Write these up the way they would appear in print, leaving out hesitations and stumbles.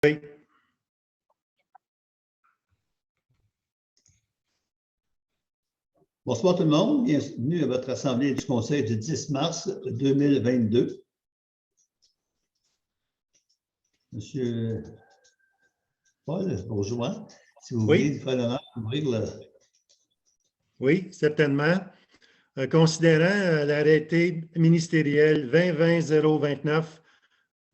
Oui. Bonsoir tout le monde. Bienvenue à votre assemblée du Conseil du 10 mars 2022. Monsieur Paul Bourgeois, si vous voulez faire l'honneur d'ouvrir le... Oui, certainement. Considérant l'arrêté ministériel 2020-029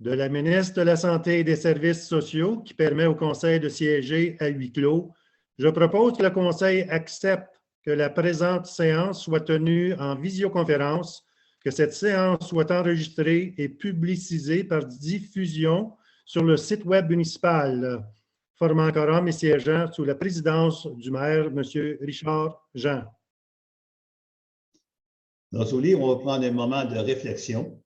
de la ministre de la Santé et des Services sociaux qui permet au Conseil de siéger à huis clos, je propose que le Conseil accepte que la présente séance soit tenue en visioconférence, que cette séance soit enregistrée et publicisée par diffusion sur le site web municipal, formant quorum et siégeant sous la présidence du maire, M. Richard Jean. Dans ce livre, on va prendre un moment de réflexion.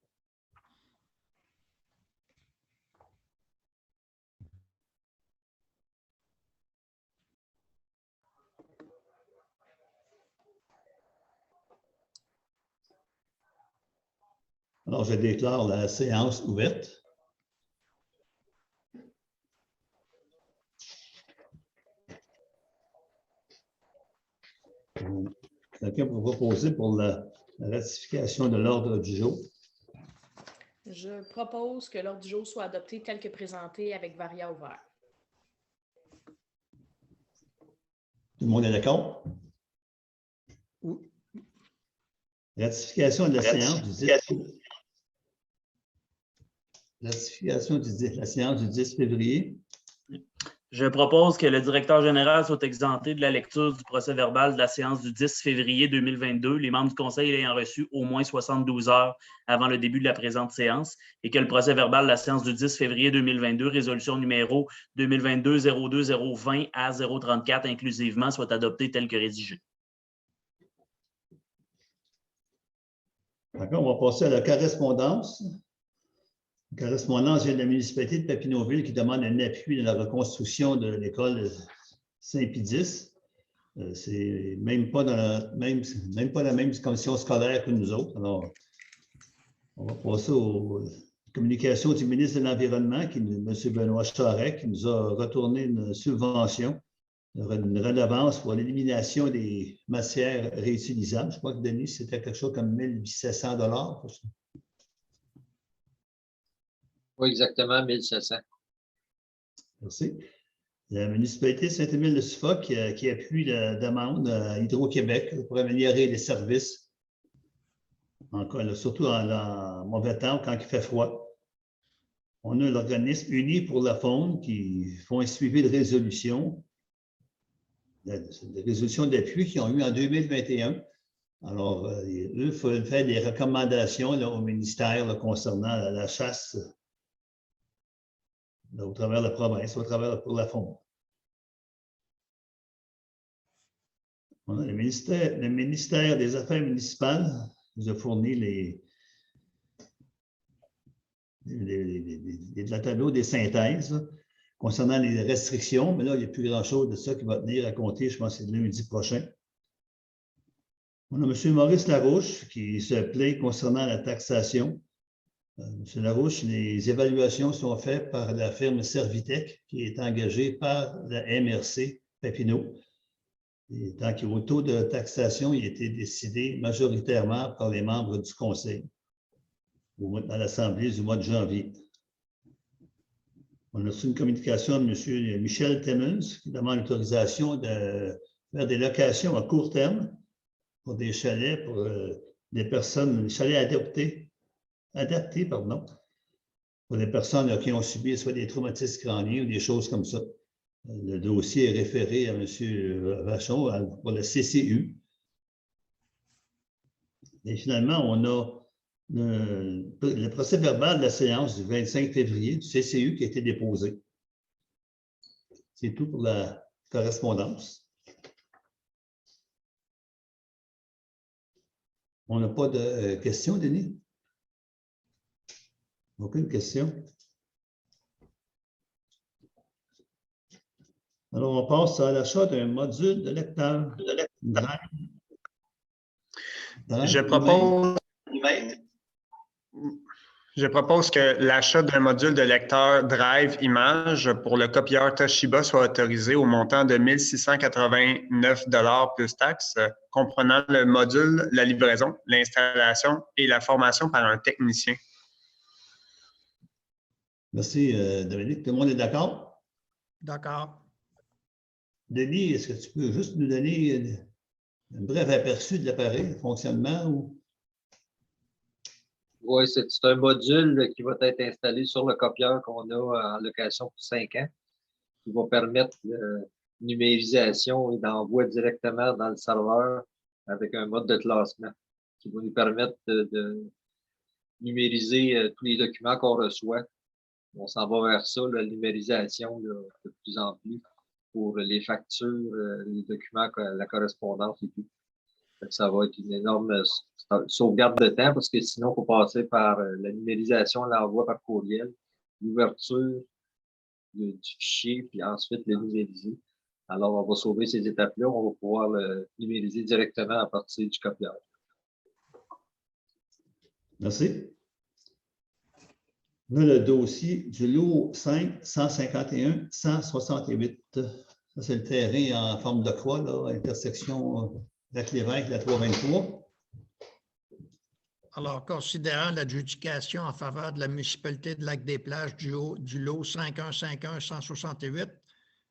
Alors, je déclare la séance ouverte. Quelqu'un peut proposer pour la ratification de l'ordre du jour? Je propose que l'ordre du jour soit adopté tel que présenté avec varia ouvert. Tout le monde est d'accord? Oui. Ratification de la séance du 10. Ratification de la séance du 10 février. Je propose que le directeur général soit exempté de la lecture du procès-verbal de la séance du 10 février 2022, les membres du Conseil ayant reçu au moins 72 heures avant le début de la présente séance, et que le procès-verbal de la séance du 10 février 2022, résolution numéro 2022-02020 à 034 inclusivement, soit adopté tel que rédigé. D'accord, on va passer à la correspondance. La correspondance vient de la municipalité de Papineauville qui demande un appui dans la reconstruction de l'école Saint-Pédis. C'est même pas la même commission scolaire que nous autres. Alors, on va passer aux communications du ministre de l'Environnement, M. Benoît Charest, qui nous a retourné une subvention, une redevance pour l'élimination des matières réutilisables. Je crois que, Denis, c'était quelque chose comme 1 700 $. Oui, exactement, 1700. Merci. La municipalité de Saint-Émile-de-Suffolk qui appuie la demande à Hydro-Québec pour améliorer les services, surtout en mauvais temps, quand il fait froid. On a l'organisme Unis pour la faune qui font un suivi de résolution, de résolution d'appui qu'ils ont eu en 2021. Alors, eux font faire des recommandations là, au ministère là, concernant la chasse là, au travers de la province, au travers pour la faune. On a le ministère des Affaires municipales nous a fourni la tableau des synthèses là, concernant les restrictions, mais là, il n'y a plus grand-chose de ça qui va tenir à compter, je pense que c'est lundi prochain. On a M. Maurice Larouche qui se plaît concernant la taxation. M. Larouche, les évaluations sont faites par la firme Servitec qui est engagée par la MRC Papineau. Et tant qu'au taux de taxation, il a été décidé majoritairement par les membres du Conseil à l'Assemblée du mois de janvier. On a reçu une communication de M. Michel Timmons qui demande l'autorisation de faire des locations à court terme pour des chalets pour des personnes, des chalets adaptés, pour des personnes qui ont subi soit des traumatismes crâniens ou des choses comme ça. Le dossier est référé à M. Vachon pour le CCU. Et finalement, on a le procès-verbal de la séance du 25 février du CCU qui a été déposé. C'est tout pour la correspondance. On n'a pas de questions, Denis? Aucune question? Alors, on passe à l'achat d'un module de lecteur. Je propose Je propose que l'achat d'un module de lecteur Drive Image pour le copieur Toshiba soit autorisé au montant de 1 689 $ plus taxes, comprenant le module, la livraison, l'installation et la formation par un technicien. Merci, Dominique. Tout le monde est d'accord? D'accord. Denis, est-ce que tu peux juste nous donner un bref aperçu de l'appareil, le fonctionnement? Ou... Oui, c'est un module qui va être installé sur le copieur qu'on a en location pour 5 ans, qui va permettre numérisation et d'envoi directement dans le serveur avec un mode de classement qui va nous permettre de numériser tous les documents qu'on reçoit. On s'en va vers ça, la numérisation là, de plus en plus pour les factures, les documents, la correspondance et tout. Ça va être une énorme sauvegarde de temps parce que sinon, il faut passer par la numérisation, l'envoi par courriel, l'ouverture du fichier, puis ensuite le numériser. Alors, on va sauver ces étapes-là, on va pouvoir le numériser directement à partir du copieur. Merci. On a le dossier du lot 5, 151, 168. Ça, c'est le terrain en forme de croix, là, intersection Lac-Lévesque, la 323. Alors, considérant l'adjudication en faveur de la municipalité de Lac-des-Plages du lot 5151-168,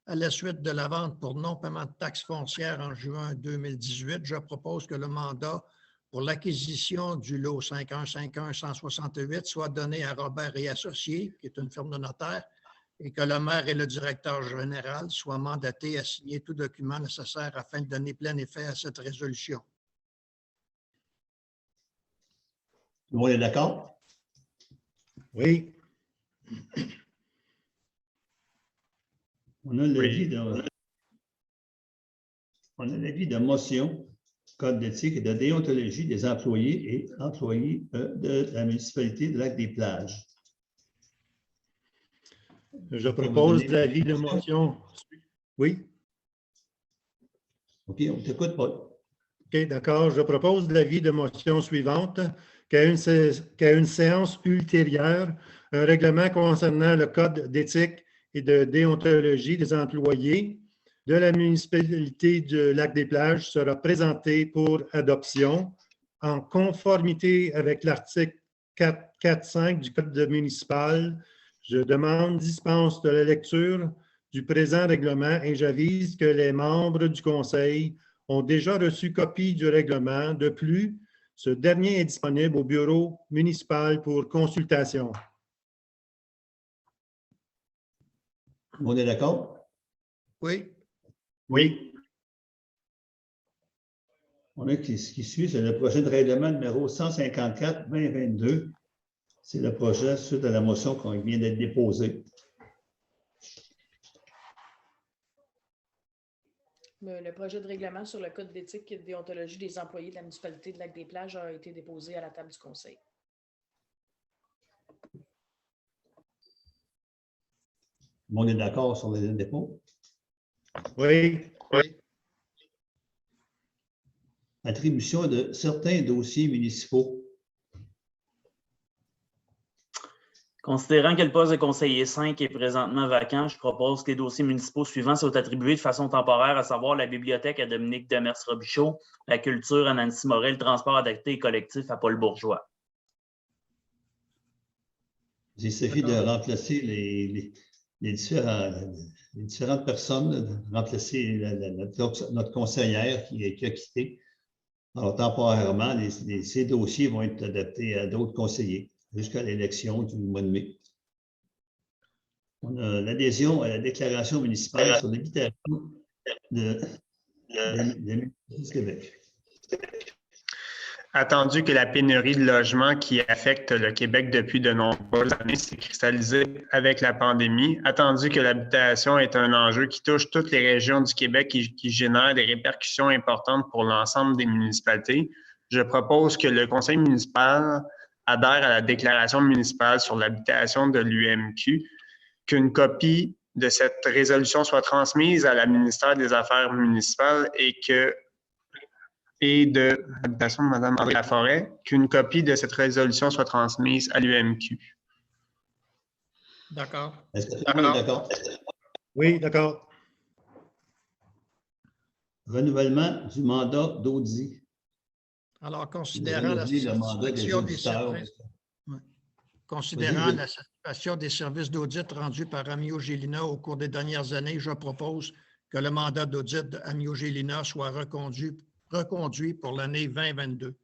à la suite de la vente pour non-paiement de taxes foncières en juin 2018, je propose que le mandat pour l'acquisition du lot 5151-168 soit donné à Robert et Associés, qui est une firme de notaire, et que le maire et le directeur général soient mandatés à signer tout document nécessaire afin de donner plein effet à cette résolution. Tout le monde est d'accord? Oui. On a l'avis de motion, code d'éthique et de déontologie des employés et employés de la municipalité de Lac-des-Plages. Je propose l'avis de motion. Oui. OK, on t'écoute, Paul. OK, d'accord. Je propose l'avis de motion suivante, qu'à une séance ultérieure, un règlement concernant le code d'éthique et de déontologie des employés de la municipalité de Lac-des-Plages sera présenté pour adoption en conformité avec l'article 4.5 du Code municipal. Je demande dispense de la lecture du présent règlement et j'avise que les membres du Conseil ont déjà reçu copie du règlement. De plus, ce dernier est disponible au bureau municipal pour consultation. On est d'accord? Oui. Oui. On a ce qui suit, c'est le projet de règlement numéro 154-2022. C'est le projet suite à la motion qui vient d'être déposée. Le projet de règlement sur le code d'éthique et de déontologie des employés de la municipalité de Lac-des-Plages a été déposé à la table du Conseil. On est d'accord sur les dépôts? Oui. Oui. Attribution de certains dossiers municipaux. Considérant que le poste de conseiller 5 est présentement vacant, je propose que les dossiers municipaux suivants soient attribués de façon temporaire, à savoir la bibliothèque à Dominique Demers-Robichaud, la culture à Nancy Morel, le transport adapté et collectif à Paul Bourgeois. Il suffit de remplacer les différentes personnes, de remplacer notre conseillère qui a quitté. Alors, temporairement, ces dossiers vont être adaptés à d'autres conseillers jusqu'à l'élection du mois de mai. On a l'adhésion à la déclaration municipale sur l'habitation de Québec. Attendu que la pénurie de logements qui affecte le Québec depuis de nombreuses années s'est cristallisée avec la pandémie, attendu que l'habitation est un enjeu qui touche toutes les régions du Québec et qui génère des répercussions importantes pour l'ensemble des municipalités, je propose que le conseil municipal adhère à la déclaration municipale sur l'habitation de l'UMQ, qu'une copie de cette résolution soit transmise à la ministère des Affaires municipales et que et de l'habitation de Mme André Laforêt, qu'une copie de cette résolution soit transmise à l'UMQ. D'accord. Est-ce que tout le monde est d'accord? Oui, d'accord. Renouvellement du mandat d'Audi. Alors, considérant la Renouveler le mandat des satisfaction des auditeurs. services, considérant Vas-y, la satisfaction des services d'audit rendus par Amio Gélina au cours des dernières années, je propose que le mandat d'audit d'Amio Gélina soit reconduit pour l'année 2022.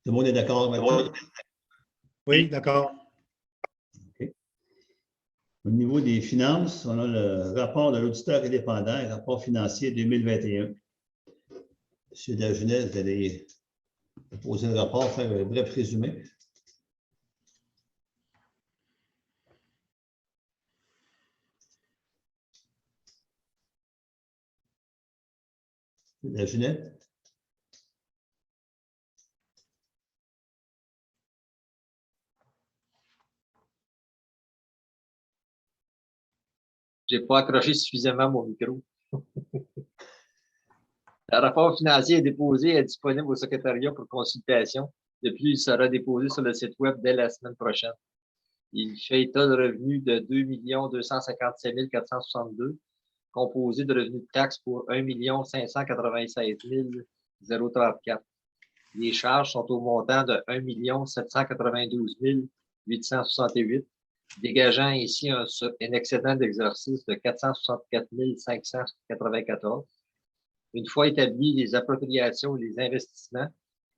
Tout le monde est d'accord, Mathieu? Oui, d'accord. OK. Au niveau des finances, on a le rapport de l'auditeur indépendant, le rapport financier 2021. Monsieur Dagenet, vous allez poser le rapport, faire un bref résumé. Monsieur Dagenet? Je n'ai pas accroché suffisamment mon micro. Le rapport financier est déposé et est disponible au secrétariat pour consultation. De plus, il sera déposé sur le site Web dès la semaine prochaine. Il fait état de revenus de 2 257 462, composé de revenus de taxes pour 1 596 034. Les charges sont au montant de 1 792 868, dégageant ainsi un excédent d'exercice de 464 594. Une fois établis les appropriations et les investissements,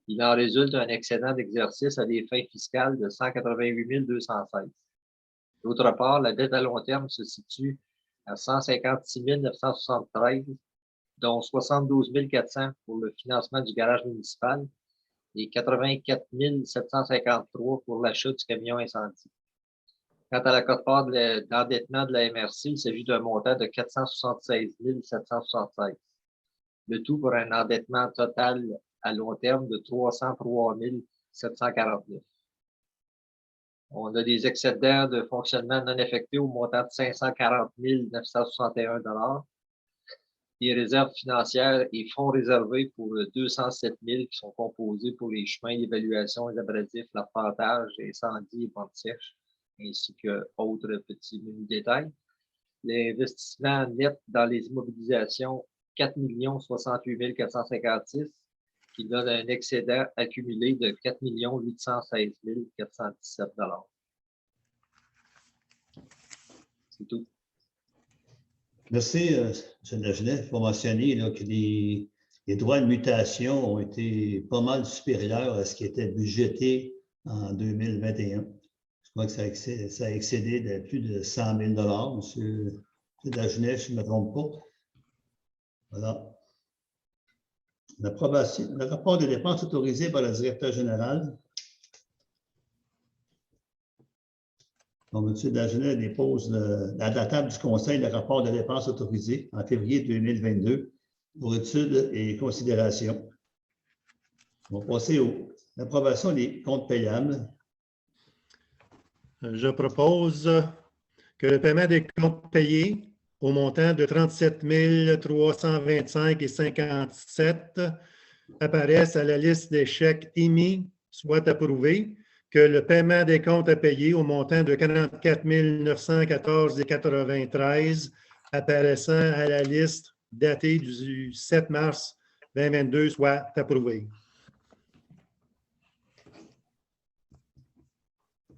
il en résulte un excédent d'exercice à des fins fiscales de 188 216. D'autre part, la dette à long terme se situe à 156 973, dont 72 400 pour le financement du garage municipal et 84 753 pour l'achat du camion incendie. Quant à la quote-part d'endettement de la MRC, il s'agit d'un montant de 476 776. Le tout pour un endettement total à long terme de 303 749. On a des excédents de fonctionnement non effectués au montant de 540 961 $, des réserves financières et fonds réservés pour 207 000 qui sont composés pour les chemins, l'évaluation, les abrasifs, l'arpentage, incendie et pentes sèches, ainsi qu'autres petits menus détails. L'investissement net dans les immobilisations, 4 068 456, qui donne un excédent accumulé de 4 816 417 $. C'est tout. Merci, M. Dagenet. Il faut mentionner là, que les droits de mutation ont été pas mal supérieurs à ce qui était budgété en 2021. Je crois que ça a excédé de plus de 100 000 $, M. Dagenet, si je ne me trompe pas. Voilà. L'approbation, le rapport des dépenses autorisées par le directeur général. Donc, M. Dagenet dépose à la table du Conseil le rapport de dépenses autorisées en février 2022 pour étude et considération. On va passer à l'approbation des comptes payables. Je propose que le paiement des comptes payés au montant de 37 325,57 apparaissent à la liste des chèques émis soit approuvé, que le paiement des comptes à payer au montant de 44 914,93 apparaissant à la liste datée du 7 mars 2022 soit approuvé.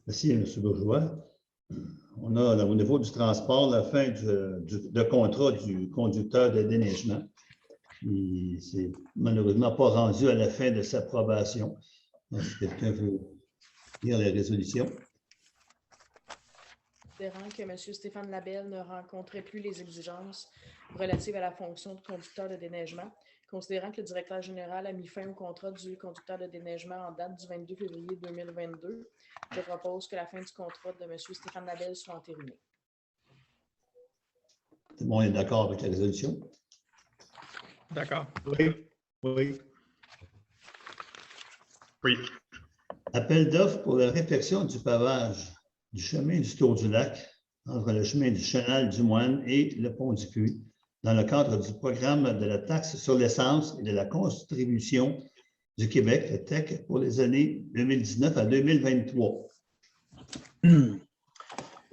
Merci, M. Bourgeois. On a au niveau du transport la fin de contrat du conducteur de déneigement. Il ne s'est malheureusement pas rendu à la fin de sa probation. Donc, si quelqu'un veut lire la résolution. Considérant que M. Stéphane Labelle ne rencontrait plus les exigences relatives à la fonction de conducteur de déneigement, considérant que le directeur général a mis fin au contrat du conducteur de déneigement en date du 22 février 2022, je propose que la fin du contrat de M. Stéphane Labelle soit entérinée. Tout le monde est d'accord avec la résolution? D'accord. Oui, oui. Oui. Appel d'offres pour la réfection du pavage du chemin du Tour du Lac entre le chemin du Chenal du Moine et le pont du Puy, dans le cadre du programme de la taxe sur l'essence et de la contribution du Québec, le TEC, pour les années 2019 à 2023.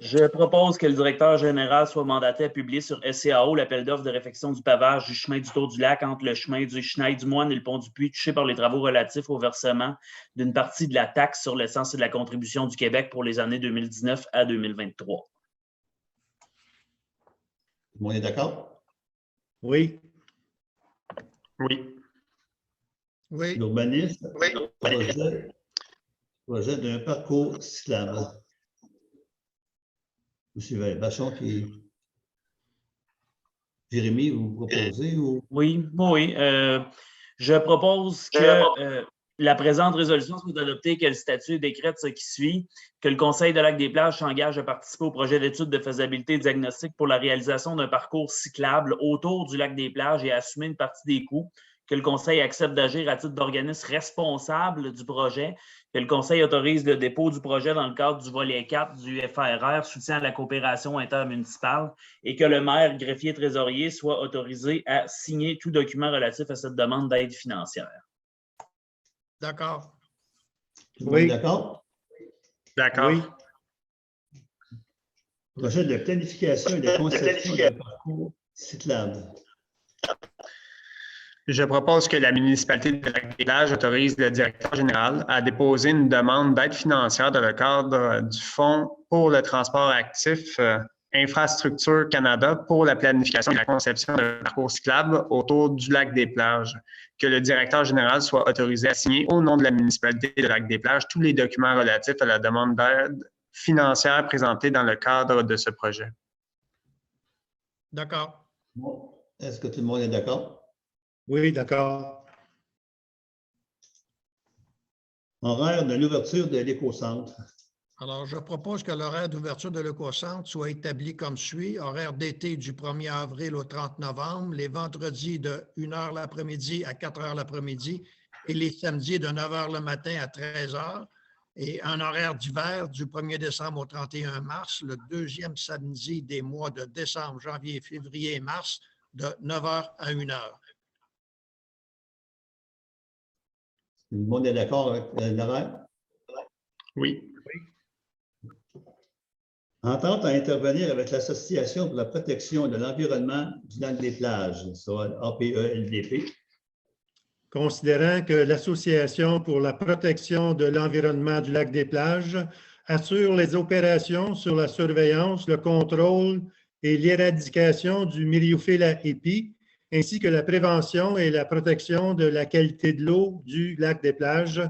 Je propose que le directeur général soit mandaté à publier sur SCAO l'appel d'offres de réfection du pavage du chemin du Tour du Lac entre le chemin du Chenail du Moine et le pont du Puy, touché par les travaux relatifs au versement d'une partie de la taxe sur l'essence et de la contribution du Québec pour les années 2019 à 2023. Tout le monde est d'accord? Oui. Oui. Oui. L'urbanisme, projet d'un parcours cyclable. M. Vachon, Jérémy, vous proposez ou? Oui. Je propose que la présente résolution soit adoptée et que le statut décrète ce qui suit, que le Conseil de Lac-des-Plages s'engage à participer au projet d'étude de faisabilité diagnostique pour la réalisation d'un parcours cyclable autour du Lac-des-Plages et à assumer une partie des coûts, que le Conseil accepte d'agir à titre d'organisme responsable du projet, que le Conseil autorise le dépôt du projet dans le cadre du volet 4 du FRR, soutien à la coopération intermunicipale, et que le maire, greffier trésorier soit autorisé à signer tout document relatif à cette demande d'aide financière. D'accord. Tout le monde est d'accord? D'accord. Oui. Projet de planification et de conception d'un parcours cyclable. Je propose que la municipalité de Lac-des-Plages autorise le directeur général à déposer une demande d'aide financière dans le cadre du Fonds pour le transport actif Infrastructure Canada pour la planification et la conception d'un parcours cyclable autour du Lac-des-Plages. Que le directeur général soit autorisé à signer au nom de la municipalité de Lac-des-Plages tous les documents relatifs à la demande d'aide financière présentée dans le cadre de ce projet. D'accord. Bon. Est-ce que tout le monde est d'accord? Oui, d'accord. Horaire de l'ouverture de l'écocentre. Alors, je propose que l'horaire d'ouverture de l'écocentre soit établi comme suit. Horaire d'été du 1er avril au 30 novembre, les vendredis de 1h l'après-midi à 4h l'après-midi et les samedis de 9h le matin à 13h. Et un horaire d'hiver du 1er décembre au 31 mars, le deuxième samedi des mois de décembre, janvier, février et mars, de 9h à 1h. Tout le monde est d'accord avec l'horaire? Oui. Entente à intervenir avec l'Association pour la protection de l'environnement du Lac-des-Plages, soit APE-LDP. Considérant que l'Association pour la protection de l'environnement du Lac-des-Plages assure les opérations sur la surveillance, le contrôle et l'éradication du myriophylle à épis, ainsi que la prévention et la protection de la qualité de l'eau du Lac-des-Plages,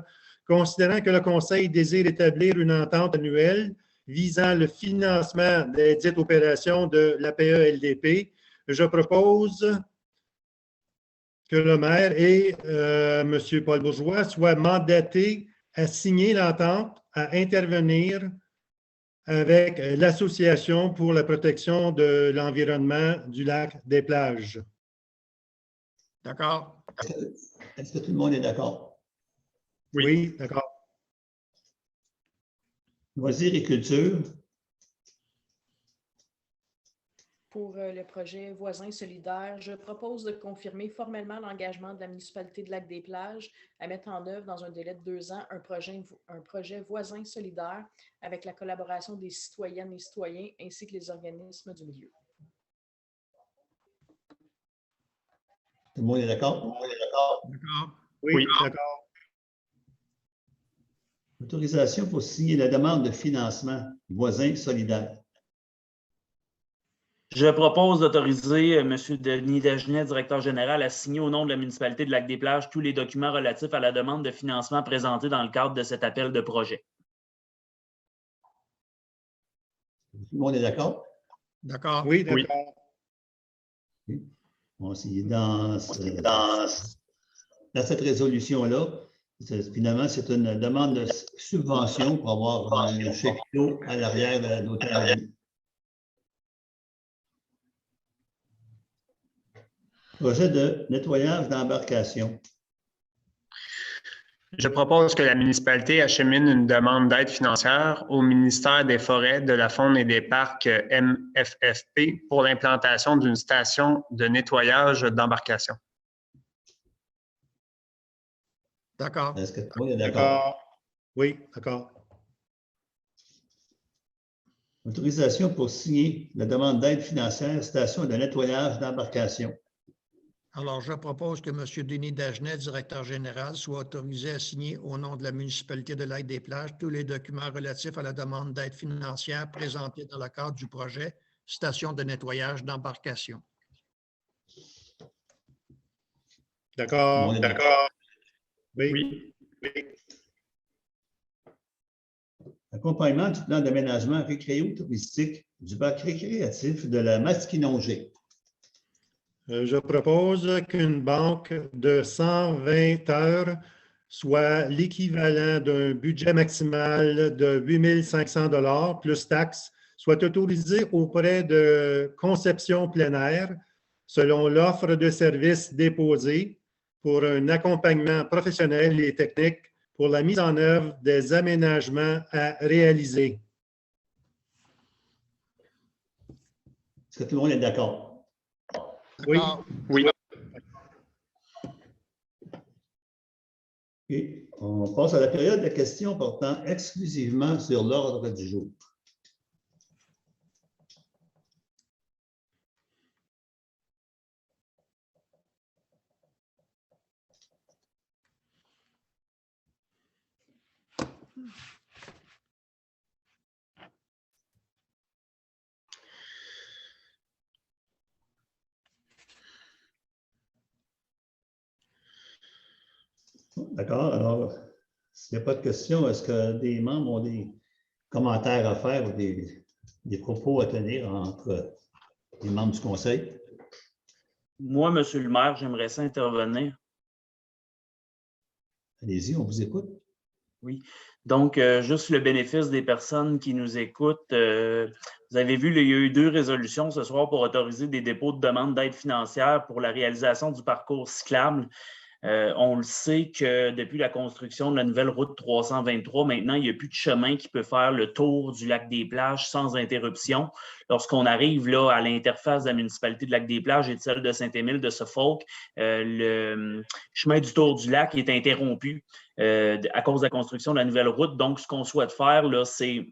considérant que le Conseil désire établir une entente annuelle visant le financement des dites opérations de l'APE-LDP, je propose que le maire et M. Paul Bourgeois soient mandatés à signer l'entente, à intervenir avec l'Association pour la protection de l'environnement du Lac-des-Plages. D'accord. Est-ce que tout le monde est d'accord? Oui, d'accord. Loisirs et culture. Pour le projet Voisins solidaires, je propose de confirmer formellement l'engagement de la municipalité de Lac-des-Plages à mettre en œuvre dans un délai de 2 ans un projet Voisins solidaires avec la collaboration des citoyennes et citoyens ainsi que les organismes du milieu. Tout le monde est d'accord? D'accord. Oui, d'accord. Autorisation pour signer la demande de financement Voisins solidaires. Je propose d'autoriser M. Denis Dagenet, directeur général, à signer au nom de la municipalité de Lac-des-Plages tous les documents relatifs à la demande de financement présentée dans le cadre de cet appel de projet. Tout le monde est d'accord? D'accord. Oui, d'accord. Bon, c'est dans cette résolution-là, finalement, c'est une demande de subvention pour avoir un chèque d'eau à l'arrière de l'hôtel. Projet de nettoyage d'embarcation. Je propose que la municipalité achemine une demande d'aide financière au ministère des Forêts, de la Faune et des Parcs MFFP pour l'implantation d'une station de nettoyage d'embarcation. D'accord. Est-ce que tout le monde est d'accord? D'accord. Oui, d'accord. Autorisation pour signer la demande d'aide financière, station de nettoyage d'embarcation. Alors, je propose que M. Denis Dagenet, directeur général, soit autorisé à signer au nom de la municipalité de Lac-des-Plages tous les documents relatifs à la demande d'aide financière présentée dans le cadre du projet Station de nettoyage d'embarcation. D'accord. On est d'accord. Oui. Accompagnement du plan d'aménagement récréo-touristique du parc récréatif de la Masquinongée. Je propose qu'une banque de 120 heures soit l'équivalent d'un budget maximal de 8 500 $ plus taxes, soit autorisée auprès de Conception plein air selon l'offre de services déposée pour un accompagnement professionnel et technique pour la mise en œuvre des aménagements à réaliser. Est-ce que tout le monde est d'accord? Oui. Oui. Et on passe à la période de questions portant exclusivement sur l'ordre du jour. D'accord. Alors, s'il n'y a pas de questions, est-ce que des membres ont des commentaires à faire ou des propos à tenir entre les membres du conseil? Moi, M. le maire, j'aimerais ça intervenir. Allez-y, on vous écoute. Oui. Donc, juste le bénéfice des personnes qui nous écoutent. Vous avez vu, il y a eu 2 résolutions ce soir pour autoriser des dépôts de demande d'aide financière pour la réalisation du parcours cyclable. On le sait que depuis la construction de la nouvelle route 323, maintenant, il n'y a plus de chemin qui peut faire le tour du Lac-des-Plages sans interruption. Lorsqu'on arrive là, à l'interface de la municipalité de Lac-des-Plages et de celle de Saint-Émile de Suffolk, le chemin du tour du lac est interrompu à cause de la construction de la nouvelle route. Donc, ce qu'on souhaite faire, là, c'est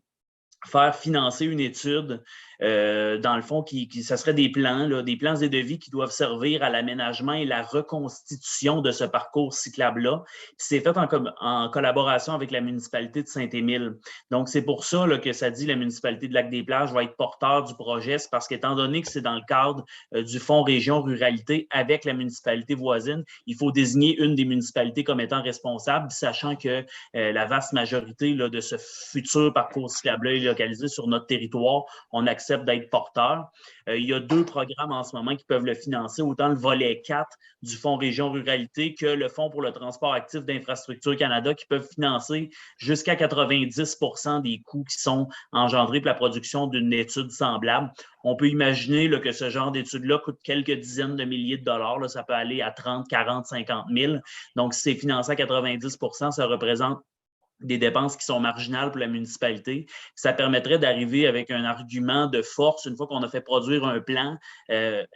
faire financer une étude, dans le fond, ça serait des plans et devis qui doivent servir à l'aménagement et la reconstitution de ce parcours cyclable-là. C'est fait en collaboration avec la municipalité de Saint-Émile. Donc, c'est pour ça là, que ça dit la municipalité de Lac-des-Plages va être porteur du projet. C'est parce qu'étant donné que c'est dans le cadre du Fonds Région Ruralité avec la municipalité voisine, il faut désigner une des municipalités comme étant responsable, sachant que la vaste majorité là, de ce futur parcours cyclable-là est localisé sur notre territoire. On accepte d'être porteur. Il y a 2 programmes en ce moment qui peuvent le financer, autant le volet 4 du Fonds Région Ruralité que le Fonds pour le transport actif d'Infrastructure Canada qui peuvent financer jusqu'à 90 % des coûts qui sont engendrés pour la production d'une étude semblable. On peut imaginer là, que ce genre d'étude-là coûte quelques dizaines de milliers de dollars. Là, ça peut aller à 30, 40, 50 000. Donc, si c'est financé à 90 %, ça représente des dépenses qui sont marginales pour la municipalité. Ça permettrait d'arriver avec un argument de force une fois qu'on a fait produire un plan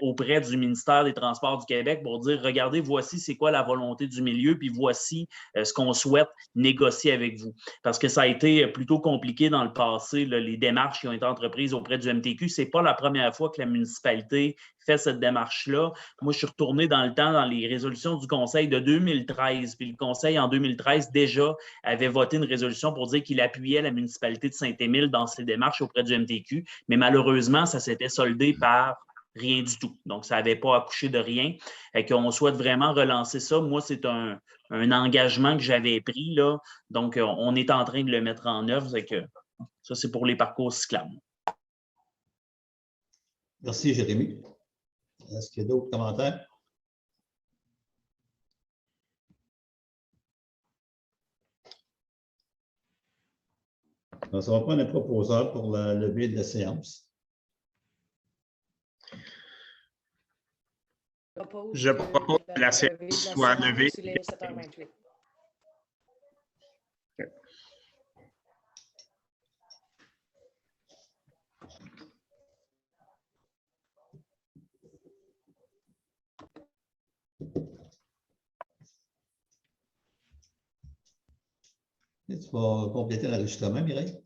auprès du ministère des Transports du Québec pour dire, regardez, voici c'est quoi la volonté du milieu, puis voici ce qu'on souhaite négocier avec vous. Parce que ça a été plutôt compliqué dans le passé, là, les démarches qui ont été entreprises auprès du MTQ. Ce n'est pas la première fois que la municipalité fait cette démarche-là. Moi, je suis retourné dans le temps, dans les résolutions du Conseil de 2013, puis le Conseil, en 2013, déjà avait voté une résolution pour dire qu'il appuyait la municipalité de Saint-Émile dans ses démarches auprès du MTQ, mais malheureusement, ça s'était soldé par rien du tout. Donc, ça n'avait pas accouché de rien. Et qu'on souhaite vraiment relancer ça. Moi, c'est un engagement que j'avais pris, là. Donc, on est en train de le mettre en œuvre. C'est que ça, c'est pour les parcours cyclables. Merci, Jérémy. Est-ce qu'il y a d'autres commentaires? Alors, ça va prendre un proposeur pour la levée de la séance. Je propose que la séance soit levée. Tu vas compléter l'enregistrement, Mireille?